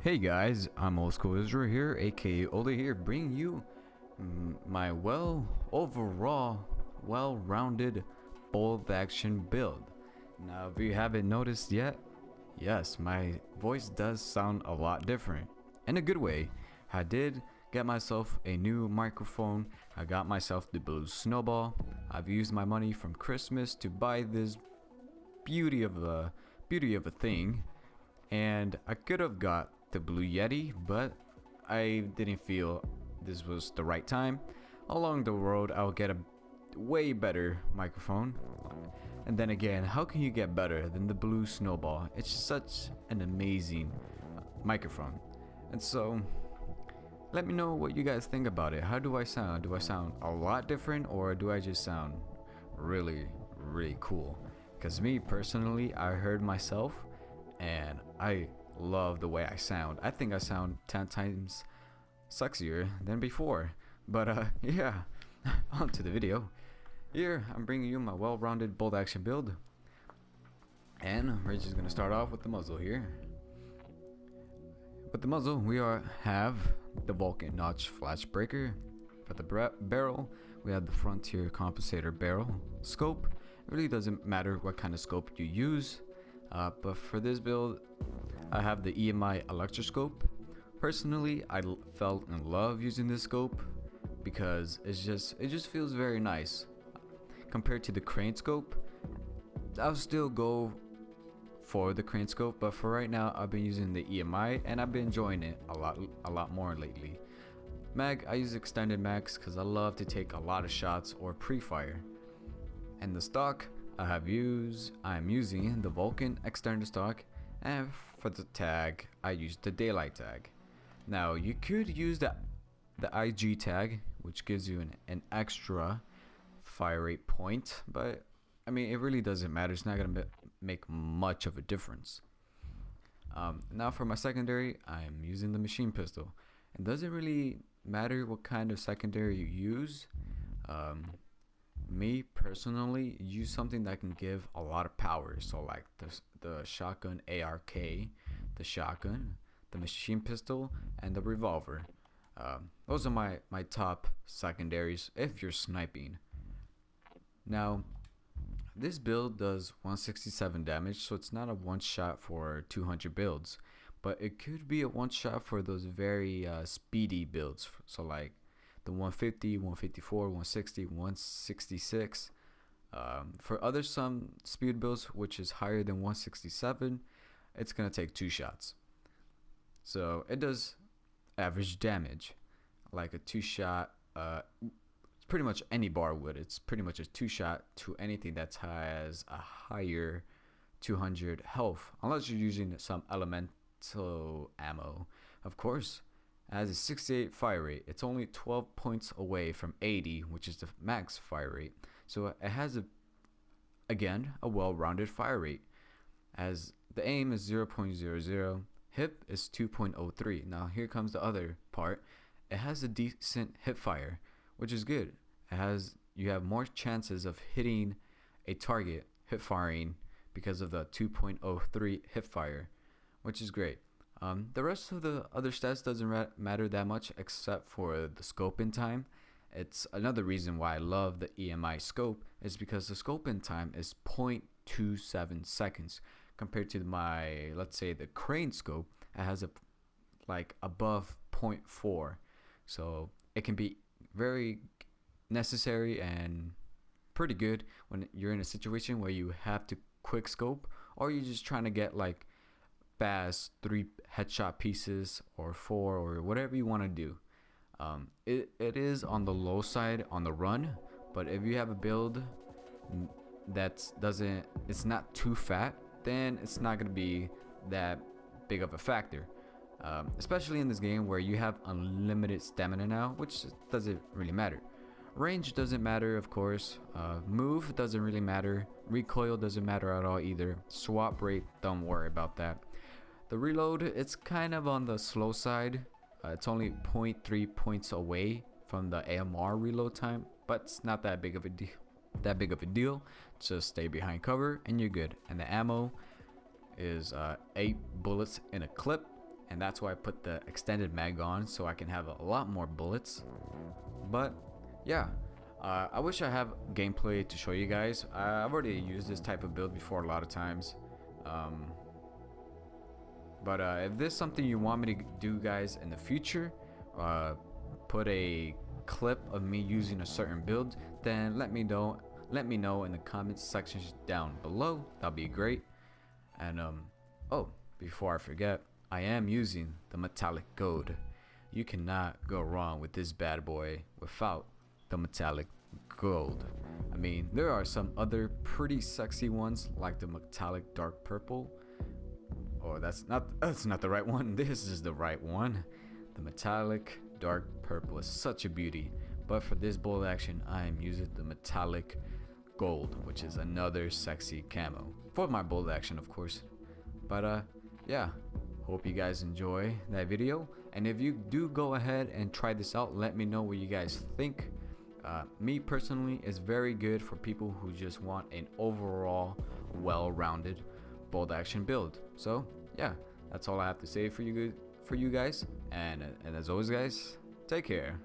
Hey guys, I'm Old School Israel here, aka Ola here, bringing you my overall, well-rounded, bold action build. Now, if you haven't noticed yet, yes, my voice does sound a lot different, in a good way. I did get myself a new microphone. I got myself the blue snowball. I've used my money from Christmas to buy this beauty of a thing, and I could have got the Blue Yeti, but I didn't feel this was the right time. Along the road, I'll get a way better microphone. And then again, how can you get better than the Blue Snowball? It's such an amazing microphone. And so, let me know what you guys think about it. How do I sound? Do I sound a lot different, or do I just sound really, really cool? Because me personally, I heard myself and I love the way I sound. I think I sound 10 times sexier than before. But yeah, on to the video. Here I'm bringing you my well-rounded bold action build, and we're just gonna start off with the muzzle here. With the muzzle, we have the Vulcan notch flash breaker. For the barrel, we have the Frontier compensator barrel. Scope, it really doesn't matter what kind of scope you use, but for this build I have the EMI electroscope. Personally, I fell in love using this scope because it just feels very nice compared to the crane scope. I'll still go for the crane scope, but for right now I've been using the EMI and I've been enjoying it a lot more lately. Mag, I use extended mags because I love to take a lot of shots or pre-fire. And the stock I'm using the Vulcan extended stock, and for the tag I use the daylight tag. Now you could use the IG tag, which gives you an extra fire rate point, but I mean it really doesn't matter. It's not gonna make much of a difference. Now for my secondary, I'm using the machine pistol. It doesn't really matter what kind of secondary you use. Me personally use something that can give a lot of power, so like the shotgun ARK, the shotgun, the machine pistol, and the revolver. Those are my top secondaries if you're sniping. Now this build does 167 damage, so it's not a one shot for 200 builds, but it could be a one shot for those very speedy builds, so like the 150, 154, 160, 166. For other some speed builds which is higher than 167, it's gonna take 2 shots. So it does average damage like a 2 shot. Pretty much any bar would. It's pretty much a 2 shot to anything that has a higher 200 health, unless you're using some elemental ammo, of course. It has a 68 fire rate. It's only 12 points away from 80, which is the max fire rate. So it has again a well-rounded fire rate. As the aim is 0.00, hip is 2.03. Now here comes the other part. It has a decent hip fire, which is good. You have more chances of hitting a target hip firing because of the 2.03 hip fire, which is great. The rest of the other stats doesn't matter that much except for the scope in time. It's another reason why I love the EMI scope, is because the scope in time is 0.27 seconds compared to my, let's say, the crane scope. It has like above 0.4, so it can be very necessary and pretty good when you're in a situation where you have to quick scope, or you're just trying to get like fast 3 headshot pieces or 4 or whatever you want to do. It is on the low side on the run, but if you have a build it's not too fat, then it's not going to be that big of a factor. Especially in this game where you have unlimited stamina now, which doesn't really matter. Range doesn't matter, of course. Move doesn't really matter. Recoil doesn't matter at all either. Swap rate, don't worry about that. The reload, it's kind of on the slow side. It's only 0.3 points away from the AMR reload time, but it's not that big of a deal. Just stay behind cover and you're good. And the ammo is 8 bullets in a clip. and that's why I put the extended mag on, so I can have a lot more bullets. But yeah, I wish I have gameplay to show you guys. I've already used this type of build before a lot of times. But if this is something you want me to do, guys, in the future, put a clip of me using a certain build, then let me know. Let me know in the comments section down below. That'll be great. And oh, before I forget, I am using the metallic gold. You cannot go wrong with this bad boy without the metallic gold. I mean, there are some other pretty sexy ones like the metallic dark purple. Oh, that's not the right one. This is the right one. The metallic dark purple is such a beauty. But for this bolt action, I am using the metallic gold, which is another sexy camo. For my bolt action, of course. But yeah, hope you guys enjoy that video. And if you do go ahead and try this out, let me know what you guys think. Me personally, is very good for people who just want an overall well-rounded bolt action build. So yeah, that's all I have to say for you guys. And as always, guys, take care.